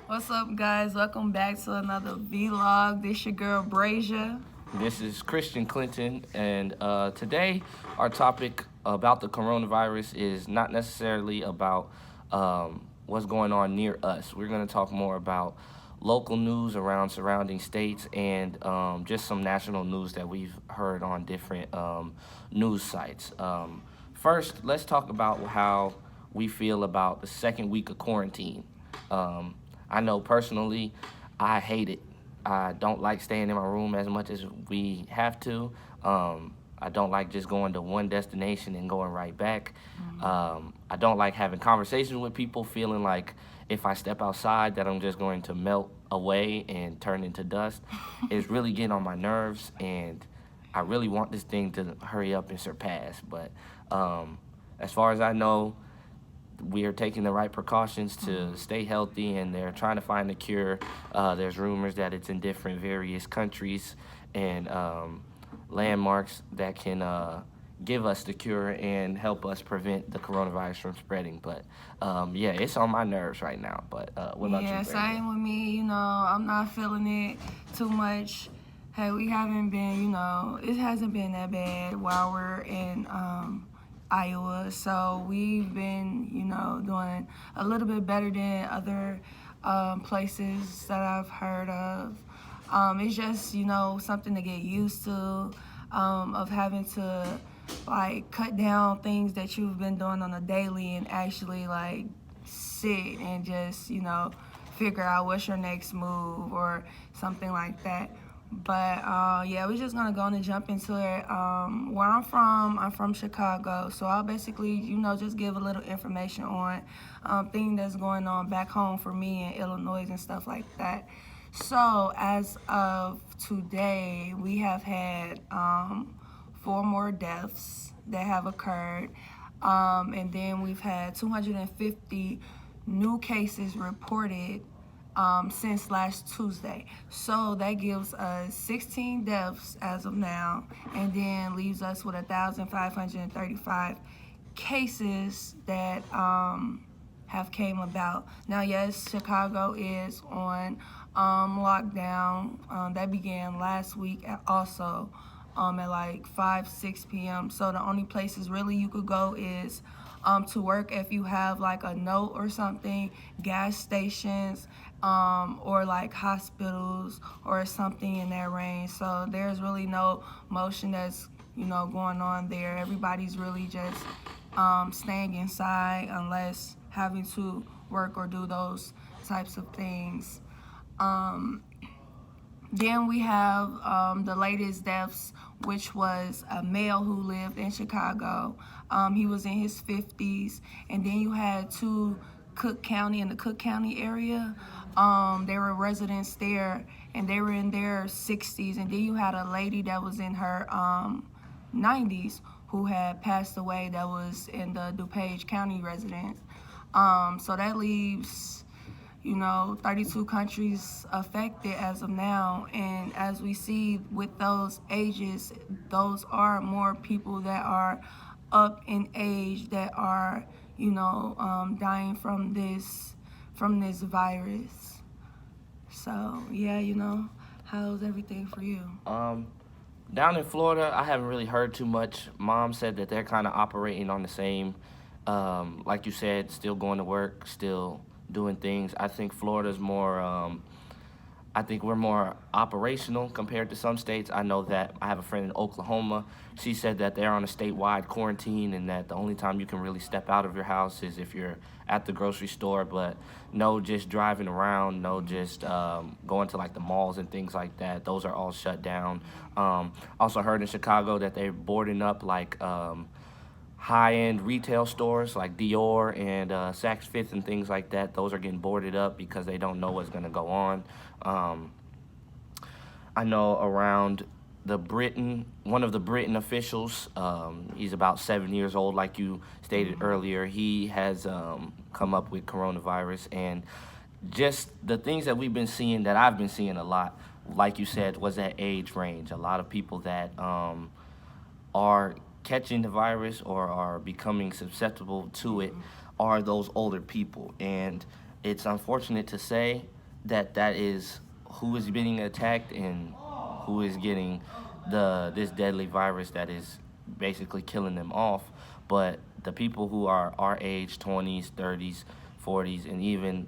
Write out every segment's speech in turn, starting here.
What's up, guys? Welcome back to another vlog. This your girl Brasia. This is Christian Clinton, and today our topic about the coronavirus is not necessarily about what's going on near us. We're going to talk more about local news around surrounding states and just some national news that we've heard on different news sites. First, let's talk about how we feel about the second week of quarantine. Um, I know personally, I hate it. I don't like staying in my room as much as we have to. I don't like just going to one destination and going right back. I don't like having conversations with people, feeling like if I step outside that I'm just going to melt away and turn into dust. It's really getting on my nerves, and I really want this thing to hurry up and surpass. But as far as I know, we are taking the right precautions to stay healthy, and they're trying to find a cure. There's rumors that it's in different various countries and landmarks that can give us the cure and help us prevent the coronavirus from spreading. But yeah, it's on my nerves right now. But what about you, Yeah, Brandon? same with me. I'm not feeling it too much. Hey, we haven't been, it hasn't been that bad while we're in Iowa. So we've been, doing a little bit better than other places that I've heard of. It's just, something to get used to, of having to like cut down things that you've been doing on a daily and actually like sit and just, figure out what's your next move or something like that. But yeah, we're just gonna go on and jump into it. Where I'm from Chicago, so I'll basically, just give a little information on things that's going on back home for me in Illinois and stuff like that. So as of today, we have had 4 more deaths that have occurred, and then we've had 250 new cases reported since last Tuesday. So that gives us 16 deaths as of now, and then leaves us with 1,535 cases that have came about. Now, yes, Chicago is on lockdown. That began last week also at like 5, 6 p.m. So the only places really you could go is to work if you have like a note or something, gas stations, or like hospitals or something in that range. So there's really no motion that's going on there. Everybody's really just staying inside unless having to work or do those types of things. Um, then we have the latest deaths, which was a male who lived in Chicago. He was in his 50s. And then you had two in the Cook County area. There were residents there, and they were in their 60s. And then you had a lady that was in her 90s who had passed away that was in the DuPage County residence. So that leaves 32 countries affected as of now. And as we see with those ages, those are more people that are up in age that are, dying from this virus. So yeah, how's everything for you? Down in Florida, I haven't really heard too much. Mom said that they're kind of operating on the same, like you said, still going to work, still doing things. I think Florida's more, I think we're more operational compared to some states. I know that I have a friend in Oklahoma. She said that they're on a statewide quarantine and that the only time you can really step out of your house is if you're at the grocery store, but no just driving around, no just going to like the malls and things like that. Those are all shut down. Also heard in Chicago that they're boarding up like high-end retail stores like Dior and Saks Fifth and things like that. Those are getting boarded up because they don't know what's going to go on. I know around one of the Britain officials, he's about 7 years old, like you stated earlier. He has come up with coronavirus, and just the things that we've been seeing, that I've been seeing a lot, like you said, was that age range. A lot of people that are catching the virus or are becoming susceptible to it are those older people. And it's unfortunate to say, that is who is being attacked and who is getting this deadly virus that is basically killing them off. But the people who are our age, 20s, 30s, 40s, and even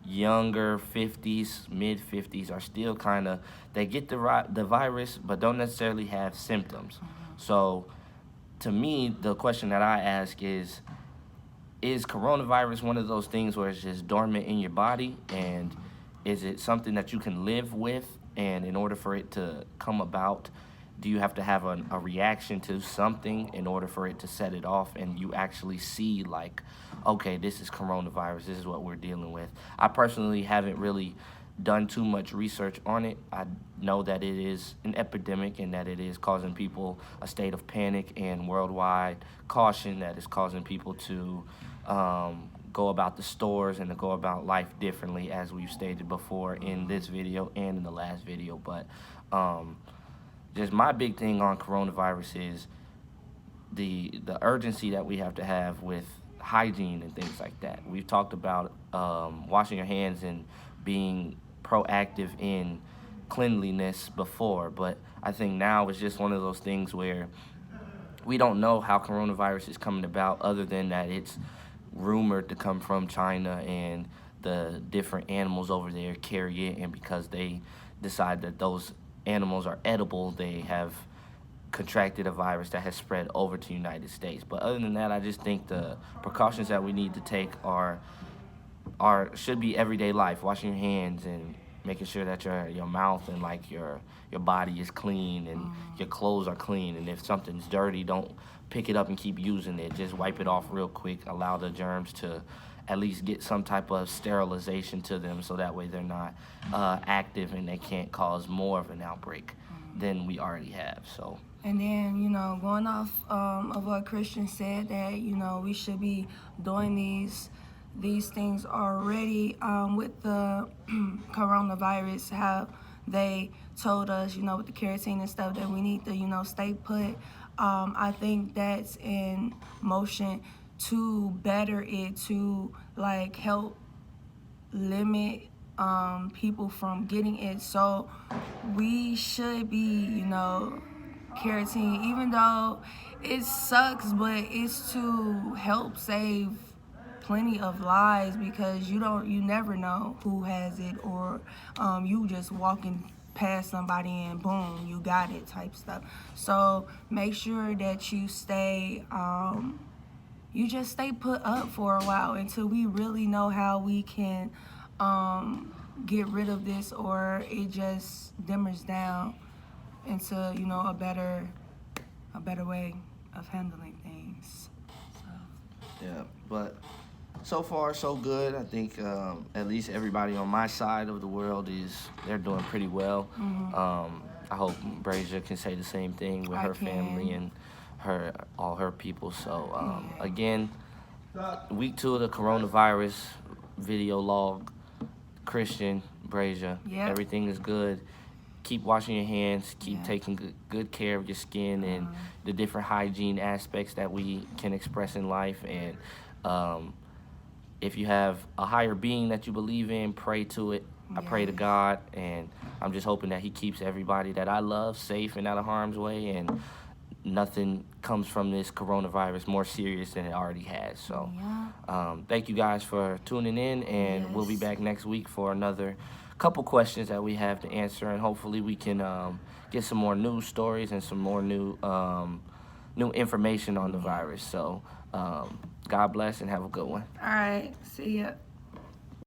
younger 50s, mid 50s, are still kind of, they get the virus but don't necessarily have symptoms. So to me, the question that I ask is coronavirus one of those things where it's just dormant in your body, and is it something that you can live with, and in order for it to come about, do you have to have a reaction to something in order for it to set it off, and you actually see like, okay, this is coronavirus, this is what we're dealing with? I personally haven't really done too much research on it. I know that it is an epidemic and that it is causing people a state of panic and worldwide caution, that is causing people to go about the stores and to go about life differently, as we've stated before in this video and in the last video. But just my big thing on coronavirus is the urgency that we have to have with hygiene and things like that. We've talked about washing your hands and being proactive in cleanliness before, but I think now it's just one of those things where we don't know how coronavirus is coming about, other than that it's rumored to come from China and the different animals over there carry it, and because they decide that those animals are edible, they have contracted a virus that has spread over to the United States. But other than that, I just think the precautions that we need to take should be everyday life, washing your hands and making sure that your mouth and like your body is clean and your clothes are clean, and if something's dirty, don't pick it up and keep using it. Just wipe it off real quick, allow the germs to at least get some type of sterilization to them, so that way they're not active and they can't cause more of an outbreak than we already have. So, and then, going off of what Christian said, that, we should be doing these things already with the coronavirus, how they told us, with the kerosene and stuff, that we need to, stay put. I think that's in motion to better it, to like help limit people from getting it. So we should be, kerosene, even though it sucks, but it's to help save plenty of lives, because you never know who has it, or you just walking past somebody and boom, you got it type stuff. So make sure that you stay you just stay put up for a while until we really know how we can get rid of this, or it just dimmers down into a better way of handling things. So. Yeah, but so far so good. I think at least everybody on my side of the world they're doing pretty well. I hope Brasia can say the same thing with her family and all her people. So again, week 2 of the coronavirus video log. Christian, Brasia, everything is good. Keep washing your hands, keep taking good care of your skin and the different hygiene aspects that we can express in life. And if you have a higher being that you believe in, pray to it. I pray to God, and I'm just hoping that he keeps everybody that I love safe and out of harm's way, and nothing comes from this coronavirus more serious than it already has. So thank you guys for tuning in, and we'll be back next week for another couple questions that we have to answer, and hopefully we can get some more news stories and some more new information on the virus. So God bless and have a good one. All right, see ya.